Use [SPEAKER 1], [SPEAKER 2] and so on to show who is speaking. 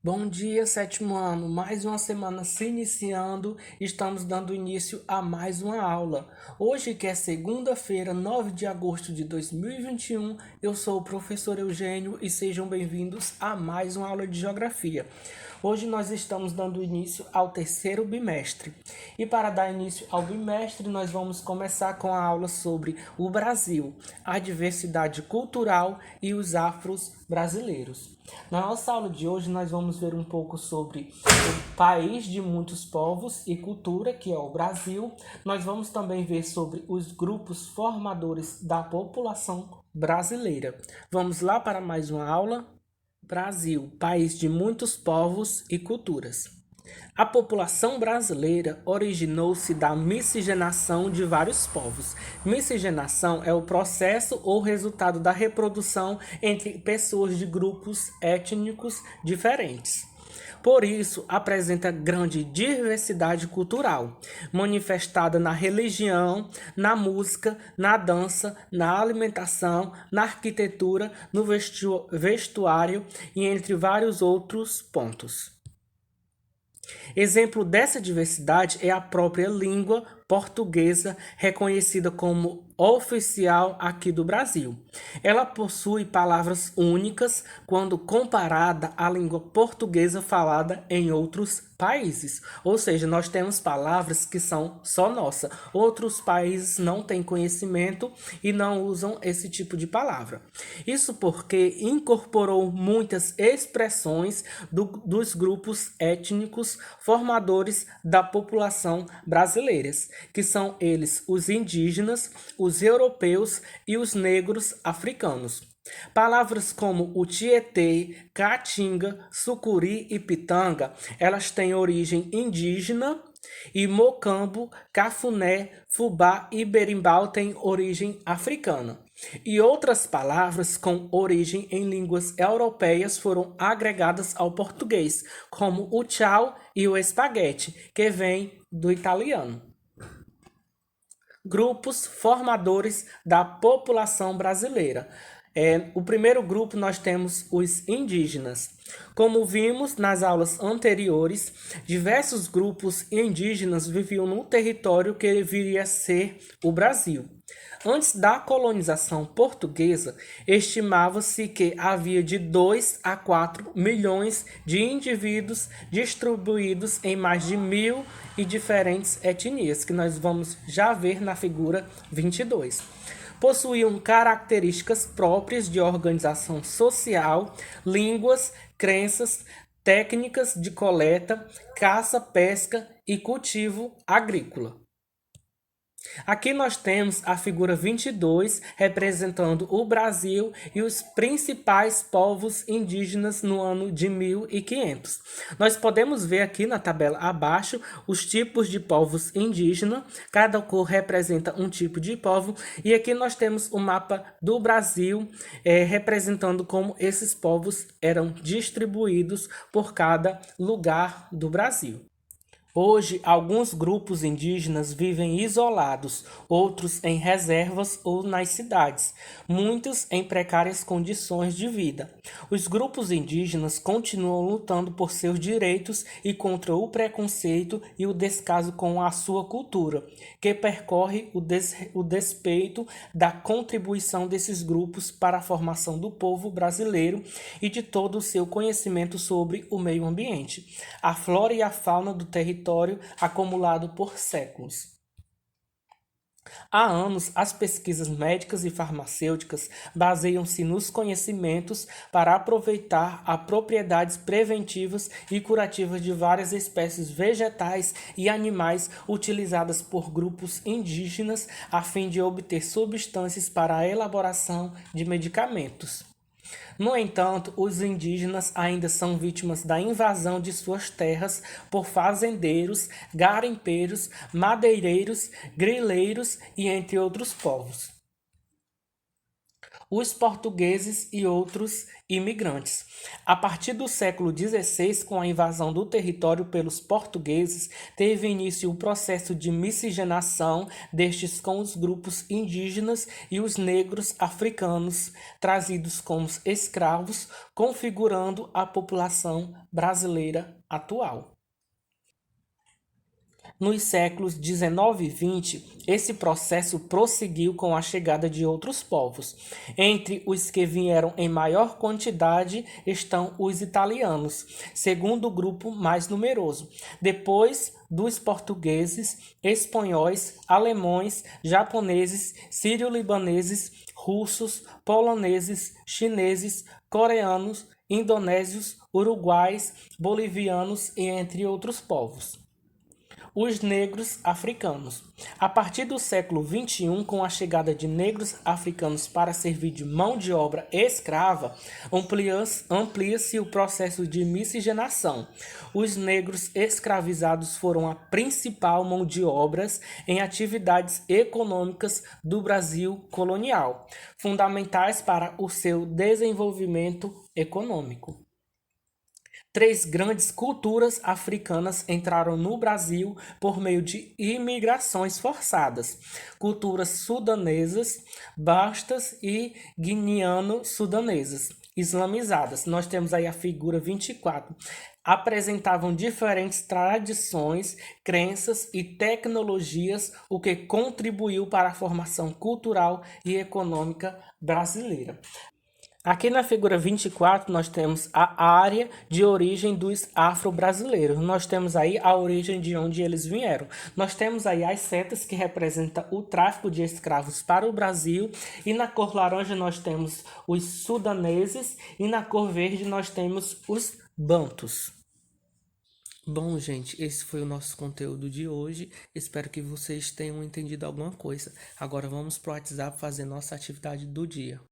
[SPEAKER 1] Bom dia, sétimo ano. Mais uma semana se iniciando, estamos dando início a mais uma aula. Hoje, que é segunda-feira, 9 de agosto de 2021, eu sou o professor Eugênio e sejam bem-vindos a mais uma aula de Geografia. Hoje nós estamos dando início ao terceiro bimestre. E para dar início ao bimestre, nós vamos começar com a aula sobre o Brasil, a diversidade cultural e os afros brasileiros. Na nossa aula de hoje, nós vamos ver um pouco sobre o país de muitos povos e cultura, que é o Brasil. Nós vamos também ver sobre os grupos formadores da população brasileira. Vamos lá para mais uma aula? Brasil, país de muitos povos e culturas. A população brasileira originou-se da miscigenação de vários povos. Miscigenação é o processo ou resultado da reprodução entre pessoas de grupos étnicos diferentes. Por isso, apresenta grande diversidade cultural, manifestada na religião, na música, na dança, na alimentação, na arquitetura, no vestuário e entre vários outros pontos. Exemplo dessa diversidade é a própria língua portuguesa, reconhecida como oficial aqui do Brasil. Ela possui palavras únicas quando comparada à língua portuguesa falada em outros países. Ou seja, nós temos palavras que são só nossa. Outros países não têm conhecimento e não usam esse tipo de palavra. Isso porque incorporou muitas expressões dos grupos étnicos formadores da população brasileira, que são eles os indígenas, os europeus e os negros africanos. Palavras como o Tietê, Caatinga, Sucuri e Pitanga, elas têm origem indígena e Mocambo, Cafuné, Fubá e Berimbau têm origem africana. E outras palavras com origem em línguas europeias foram agregadas ao português, como o tchau e o espaguete, que vem do italiano. Grupos formadores da população brasileira. O primeiro grupo nós temos os indígenas. Como vimos nas aulas anteriores, diversos grupos indígenas viviam no território que viria a ser o Brasil. Antes da colonização portuguesa, estimava-se que havia de 2 a 4 milhões de indivíduos distribuídos em mais de 1.000 e diferentes etnias, que nós vamos já ver na figura 22. Possuíam características próprias de organização social, línguas, crenças, técnicas de coleta, caça, pesca e cultivo agrícola. Aqui nós temos a figura 22, representando o Brasil e os principais povos indígenas no ano de 1500. Nós podemos ver aqui na tabela abaixo os tipos de povos indígenas, cada cor representa um tipo de povo, e aqui nós temos o mapa do Brasil, representando como esses povos eram distribuídos por cada lugar do Brasil. Hoje, alguns grupos indígenas vivem isolados, outros em reservas ou nas cidades, muitos em precárias condições de vida. Os grupos indígenas continuam lutando por seus direitos e contra o preconceito e o descaso com a sua cultura, que percorre o despeito da contribuição desses grupos para a formação do povo brasileiro e de todo o seu conhecimento sobre o meio ambiente, a flora e a fauna do território acumulado por séculos. Há anos, as pesquisas médicas e farmacêuticas baseiam-se nos conhecimentos para aproveitar as propriedades preventivas e curativas de várias espécies vegetais e animais utilizadas por grupos indígenas a fim de obter substâncias para a elaboração de medicamentos. No entanto, os indígenas ainda são vítimas da invasão de suas terras por fazendeiros, garimpeiros, madeireiros, grileiros e entre outros povos. os portugueses e outros imigrantes. A partir do século XVI, com a invasão do território pelos portugueses, teve início o processo de miscigenação destes com os grupos indígenas e os negros africanos, trazidos como escravos, configurando a população brasileira atual. Nos séculos 19 e 20, esse processo prosseguiu com a chegada de outros povos. Entre os que vieram em maior quantidade estão os italianos, segundo grupo mais numeroso. Depois dos portugueses, espanhóis, alemães, japoneses, sírio-libaneses, russos, poloneses, chineses, coreanos, indonésios, uruguais, bolivianos e entre outros povos. Os negros africanos. A partir do século XXI, com a chegada de negros africanos para servir de mão de obra escrava, amplia-se o processo de miscigenação. Os negros escravizados foram a principal mão de obras em atividades econômicas do Brasil colonial, fundamentais para o seu desenvolvimento econômico. 3 grandes culturas africanas entraram no Brasil por meio de imigrações forçadas: culturas sudanesas, bastas e guineano-sudanesas, islamizadas. Nós temos aí a figura 24. Apresentavam diferentes tradições, crenças e tecnologias, o que contribuiu para a formação cultural e econômica brasileira. Aqui na figura 24, nós temos a área de origem dos afro-brasileiros. Nós temos aí a origem de onde eles vieram. Nós temos aí as setas que representam o tráfico de escravos para o Brasil. E na cor laranja nós temos os sudaneses e na cor verde nós temos os bantus. Bom, gente, esse foi o nosso conteúdo de hoje. Espero que vocês tenham entendido alguma coisa. Agora vamos para o WhatsApp fazer nossa atividade do dia.